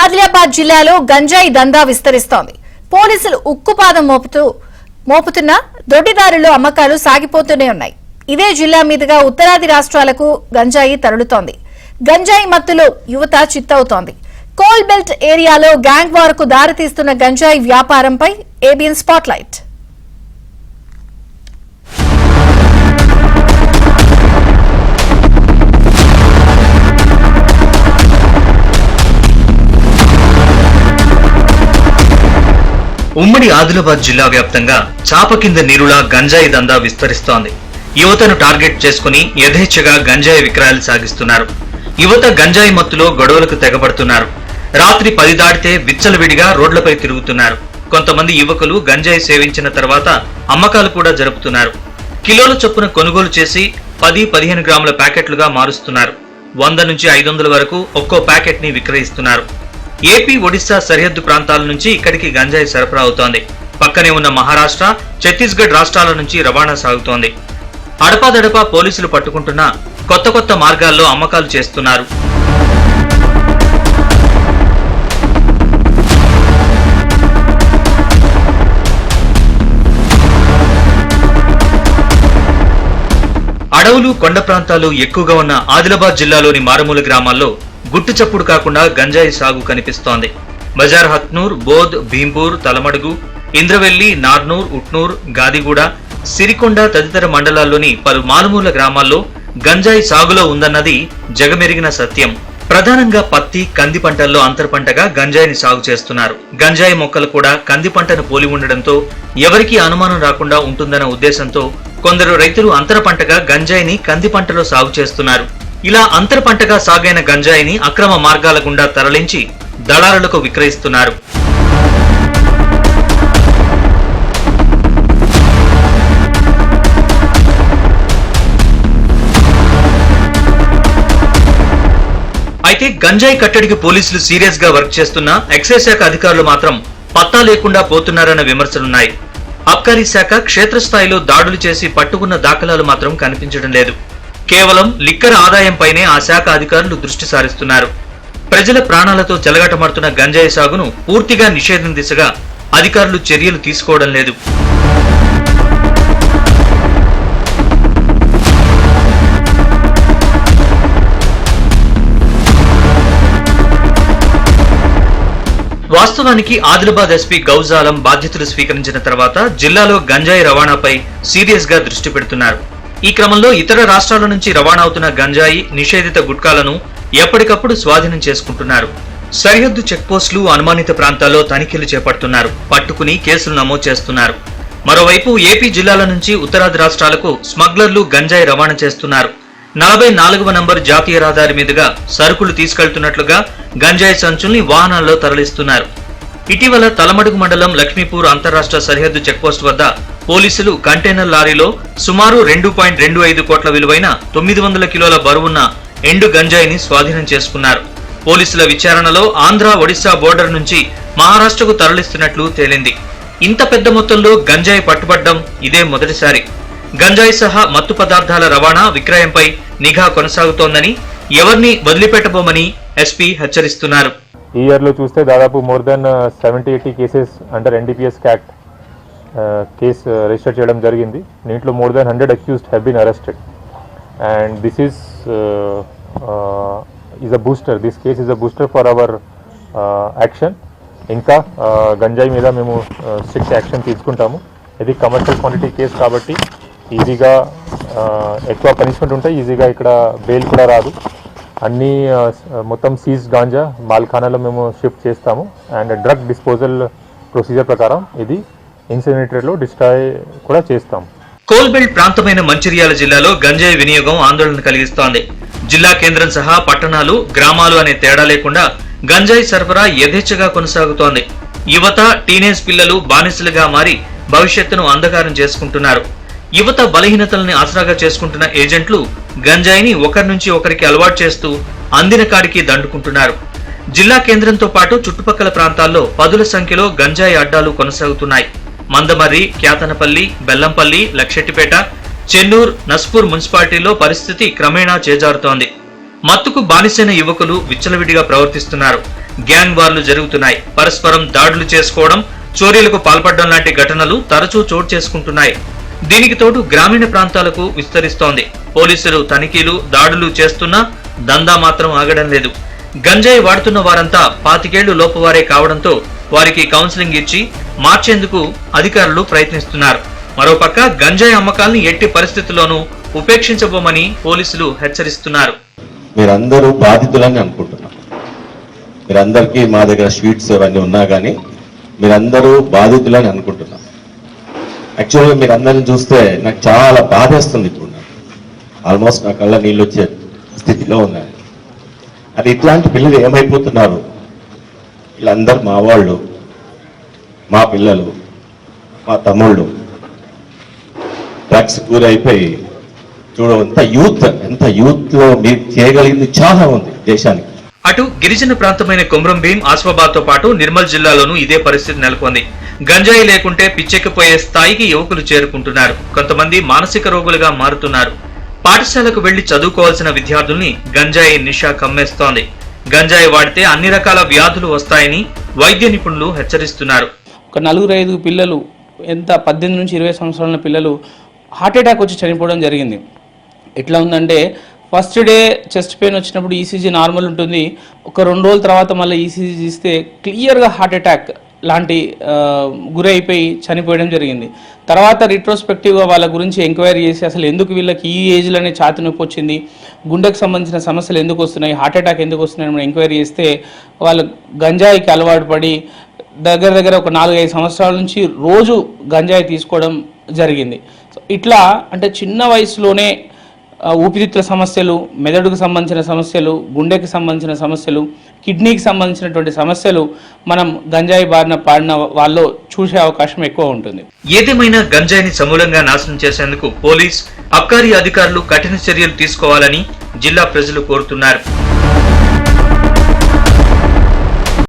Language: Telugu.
ఆదిలాబాద్ జిల్లాలో గంజాయి దందా విస్తరిస్తోంది. పోలీసులు ఉక్కుపాదం మోపుతున్న దొడ్డిదారుల్లో అమ్మకాలు సాగిపోతూనే ఉన్నాయి. ఇదే జిల్లా మీదుగా ఉత్తరాది రాష్ట్రాలకు గంజాయి తరలుతోంది. గంజాయి మత్తులో యువత చిత్తవుతోంది. కోల్ బెల్ట్ ఏరియాలో గ్యాంగ్ వార్ కు దారితీస్తున్న గంజాయి వ్యాపారంపై ఏబిఎన్ స్పాట్లైట్. ఉమ్మడి ఆదిలాబాద్ జిల్లా వ్యాప్తంగా చాప కింద నీరులా గంజాయి దందా విస్తరిస్తోంది. యువతను టార్గెట్ చేసుకుని యథేచ్ఛగా గంజాయి విక్రయాలు సాగిస్తున్నారు. యువత గంజాయి మత్తులో గొడవలకు తెగబడుతున్నారు. రాత్రి 10 దాటితే విచ్చలవిడిగా రోడ్లపై తిరుగుతున్నారు. కొంతమంది యువకులు గంజాయి సేవించిన తర్వాత అమ్మకాలు కూడా జరుపుతున్నారు. కిలోల చొప్పున కొనుగోలు చేసి 10-15 గ్రాముల ప్యాకెట్లుగా మారుస్తున్నారు. 100 నుంచి 500 వరకు ఒక్కో ప్యాకెట్ ని విక్రయిస్తున్నారు. ఏపీ, ఒడిశా సరిహద్దు ప్రాంతాల నుంచి ఇక్కడికి గంజాయి సరఫరా అవుతోంది. పక్కనే ఉన్న మహారాష్ట్ర, ఛత్తీస్గఢ్ రాష్ట్రాల నుంచి రవాణా సాగుతోంది. అడపాదడపా పోలీసులు పట్టుకుంటున్న కొత్త మార్గాల్లో అమ్మకాలు చేస్తున్నారు. అడవులు, కొండ ప్రాంతాలు ఎక్కువగా ఉన్న ఆదిలాబాద్ జిల్లాలోని మారుమూల గ్రామాల్లో గుట్టు చప్పుడు కాకుండా గంజాయి సాగు కనిపిస్తోంది. బజార్ హత్నూర్, బోధ్, భీంపూర్, తలమడుగు, ఇంద్రవెల్లి, నార్నూర్, ఉట్నూర్, గాదిగూడ, సిరికొండ తదితర మండలాల్లోని పలు మారుమూల గ్రామాల్లో గంజాయి సాగులో ఉందన్నది జగమెరిగిన సత్యం. ప్రధానంగా పత్తి, కంది పంటల్లో అంతర పంటగా గంజాయిని సాగు చేస్తున్నారు. గంజాయి మొక్కలు కూడా కంది పంటను పోలి ఉండడంతో ఎవరికీ అనుమానం రాకుండా ఉంటుందన్న ఉద్దేశంతో కొందరు రైతులు అంతర పంటగా గంజాయిని కంది పంటలో సాగు చేస్తున్నారు. ఇలా అంతర పంటగా సాగైన గంజాయిని అక్రమ మార్గాల గుండా తరలించి దళారులకు విక్రయిస్తున్నారు. అయితే గంజాయి కట్టడికి పోలీసులు సీరియస్ గా వర్క్ చేస్తున్నా ఎక్సైజ్ శాఖ అధికారులు మాత్రం పత్తా లేకుండా పోతున్నారన్న విమర్శలున్నాయి. అబ్కారీ శాఖ క్షేత్రస్థాయిలో దాడులు చేసి పట్టుకున్న దాఖలాలు మాత్రం కనిపించడం లేదు. కేవలం లిక్కర్ ఆదాయంపైనే ఆ శాఖ అధికారులు దృష్టి సారిస్తున్నారు. ప్రజల ప్రాణాలతో చెలగాటమాడుతున్న గంజాయి సాగును పూర్తిగా నిషేధం దిశగా అధికారులు చర్యలు తీసుకోవడం లేదు. వాస్తవానికి ఆదిలాబాద్ ఎస్పీ గౌజాలం బాధ్యతలు స్వీకరించిన తర్వాత జిల్లాలో గంజాయి రవాణాపై సీరియస్ గా దృష్టి పెడుతున్నారు. ఈ క్రమంలో ఇతర రాష్ట్రాల నుంచి రవాణా అవుతున్న గంజాయి, నిషేధిత గుట్కాలను ఎప్పటికప్పుడు స్వాధీనం చేసుకుంటున్నారు. సరిహద్దు చెక్పోస్టులు, అనుమానిత ప్రాంతాల్లో తనిఖీలు చేపడుతున్నారు. పట్టుకుని కేసులు నమోదు చేస్తున్నారు. మరోవైపు ఏపీ జిల్లాల నుంచి ఉత్తరాది రాష్ట్రాలకు స్మగ్లర్లు గంజాయి రవాణా చేస్తున్నారు. 44వ నంబర్ జాతీయ రహదారి మీదుగా సరుకులు తీసుకెళ్తున్నట్లుగా గంజాయి సంచుల్ని వాహనాల్లో తరలిస్తున్నారు. ఇటీవల తలమడుగు మండలం లక్ష్మీపూర్ అంతర్రాష్ట్ర సరిహద్దు చెక్పోస్ట్ వద్ద పోలీసులు కంటైనర్ లారీలో సుమారు 2.25 కోట్ల విలువైన 900 కిలోల బరువున్న ఎండు గంజాయిని స్వాధీనం చేసుకున్నారు. పోలీసుల విచారణలో ఆంధ్ర, ఒడిశా బోర్డర్ నుంచి మహారాష్ట్రకు తరలిస్తున్నట్లు తేలింది. ఇంత పెద్ద మొత్తంలో గంజాయి పట్టుబడ్డం ఇదే మొదటిసారి. గంజాయి సహా మత్తు పదార్థాల రవాణా, విక్రయంపై నిఘా కొనసాగుతోందని, ఎవరిని వదిలిపెట్టబోమని ఎస్పీ హెచ్చరిస్తున్నారు. ఈ ఇయర్ లో చూస్తే దాదాపు more than 70-80 cases under NDPS act case register చేయడం జరిగింది. దీంట్లో more than 100 accused have been arrested and this is a booster. This case is a booster for our action. ఇంకా గంజాయి మీద మేము స్ట్రిక్ట్ యాక్షన్ తీసుకుంటాము. ఇది కమర్షియల్ క్వాంటిటీ కేసు కాబట్టి ఈజీగా ఎక్కువ పనిష్మెంట్ ఉంటాయి. ఈజీగా ఇక్కడ బెయిల్ కూడా రాదు. అన్ని మొత్తం సీజ్ గాంజా మాల్ఖానాలో మేము షిఫ్ట్ చేస్తాము అండ్ డ్రగ్ డిస్పోజల్ ప్రొసీజర్ ప్రకారం ఇది ఇన్సినరేటర్లో డిస్ట్రాయ్ కూడా చేస్తాము. కోల్బెల్ట్ ప్రాంతమైన మంచిర్యాల జిల్లాలో గంజాయి వినియోగం ఆందోళన కలిగిస్తోంది. జిల్లా కేంద్రం సహా పట్టణాలు, గ్రామాలు అనే తేడా లేకుండా గంజాయి సరఫరా యథేచ్ఛగా కొనసాగుతోంది. యువత, టీనేజ్ పిల్లలు బానిసలుగా మారి భవిష్యత్తును అంధకారం చేసుకుంటున్నారు. యువత బలహీనతల్ని ఆసరాగా చేసుకుంటున్న ఏజెంట్లు గంజాయిని ఒకరి నుంచి ఒకరికి అలవాటు చేస్తూ అందిన కాడికి దండుకుంటున్నారు. జిల్లా కేంద్రంతో పాటు చుట్టుపక్కల ప్రాంతాల్లో పదుల సంఖ్యలో గంజాయి అడ్డాలు కొనసాగుతున్నాయి. మందమర్రి, క్యాతనపల్లి, బెల్లంపల్లి, లక్షెట్టిపేట, చెన్నూర్, నస్పూర్ మున్సిపాలిటీలో పరిస్థితి క్రమేణా చేజారుతోంది. మత్తుకు బానిసైన యువకులు విచ్చలవిడిగా ప్రవర్తిస్తున్నారు. గ్యాంగ్ వార్లు జరుగుతున్నాయి. పరస్పరం దాడులు చేసుకోవడం, చోరీలకు పాల్పడడం లాంటి ఘటనలు తరచూ చోటు చేసుకుంటున్నాయి. దీనికి తోడు గ్రామీణ ప్రాంతాలకు విస్తరిస్తోంది. పోలీసులు తనిఖీలు, దాడులు చేస్తున్నా దందా మాత్రం ఆగడం లేదు. గంజాయి వాడుతున్న వారంతా 25 ఏళ్లు లోపువారే కావడంతో వారికి కౌన్సిలింగ్ ఇచ్చి మార్చేందుకు అధికారులు ప్రయత్నిస్తున్నారు. మరోపక్క గంజాయి అమ్మకాల్ని ఎట్టి పరిస్థితుల్లోనూ ఉపేక్షించబోమని పోలీసులు హెచ్చరిస్తున్నారు. మీరందరూ బాధితులని అనుకుంటున్నాం. మీరందరికీ మా దగ్గర స్వీట్స్ అవన్నీ ఉన్నా కానీ మీరందరూ బాధితులని అనుకుంటున్నాం. యాక్చువల్గా మీరందరిని చూస్తే నాకు చాలా బాధేస్తుంది. ఇప్పుడు ఆల్మోస్ట్ నా కళ్ళ నీళ్ళు వచ్చే స్థితిలో ఉన్నాయి. అది ఇట్లాంటి పిల్లలు ఏమైపోతున్నారు? వీళ్ళందరూ మా వాళ్ళు, మా పిల్లలు, మా తమ్ముళ్ళు డ్రగ్స్ గురైపోయి ఎంత యూత్లో మీరు చేయగలిగింది చాలా ఉంది దేశానికి. అటు గిరిజన ప్రాంతమైన కొమ్రం భీం, ఆసిఫాబాద్ తో పాటు నిర్మల్ జిల్లాలోనూ ఇదే పరిస్థితి నెలకొంది. గంజాయి లేకుంటే పిచ్చెక్కిపోయే స్థాయికి యువకులు చేరుకుంటున్నారు. కొంతమంది మానసిక రోగులుగా మారుతున్నారు. పాఠశాలకు వెళ్లి చదువుకోవాల్సిన విద్యార్థుల్ని గంజాయి నిషా కమ్మేస్తోంది. గంజాయి వాడితే అన్ని రకాల వ్యాధులు వస్తాయని వైద్య నిపుణులు హెచ్చరిస్తున్నారు. ఒక 4-5 పిల్లలు, ఎంత 18 నుంచి 20 సంవత్సరాల పిల్లలు హార్ట్ అటాక్ వచ్చి చనిపోవడం జరిగింది. ఎట్లా ఉందంటే ఫస్ట్ డే చెస్ట్ పెయిన్ వచ్చినప్పుడు ఈసీజీ నార్మల్ ఉంటుంది. ఒక 2 రోజుల తర్వాత మళ్ళీ ఈసీజీ ఇస్తే క్లియర్గా హార్ట్ అటాక్ లాంటి గురైపోయి చనిపోయడం జరిగింది. తర్వాత రిట్రోస్పెక్టివ్గా వాళ్ళ గురించి ఎంక్వైరీ చేసి అసలు ఎందుకు వీళ్ళకి ఈ ఏజ్లోనే ఛాతీ నొప్పి వచ్చింది, గుండెకు సంబంధించిన సమస్యలు ఎందుకు వస్తున్నాయి, హార్ట్ అటాక్ ఎందుకు వస్తున్నాయి మనం ఎంక్వైరీ చేస్తే వాళ్ళు గంజాయికి అలవాటు పడి దగ్గర ఒక 4-5 సంవత్సరాల నుంచి రోజు గంజాయి తీసుకోవడం జరిగింది. సో ఇట్లా అంటే చిన్న వయసులోనే ఊపిరితిత్తుల సమస్యలు, మెదడుకు సంబంధించిన సమస్యలు, గుండెకి సంబంధించిన సమస్యలు, కిడ్నీకి సంబంధించినటువంటి సమస్యలు మనం గంజాయి బారిన పడిన వాళ్ళు చూసే అవకాశం ఎక్కువ ఉంటుంది. ఏదేమైనా గంజాయిని సమూలంగా నాశనం చేసేందుకు పోలీస్, అబ్కారీ అధికారులు కఠిన చర్యలు తీసుకోవాలని జిల్లా ప్రజలు కోరుతున్నారు.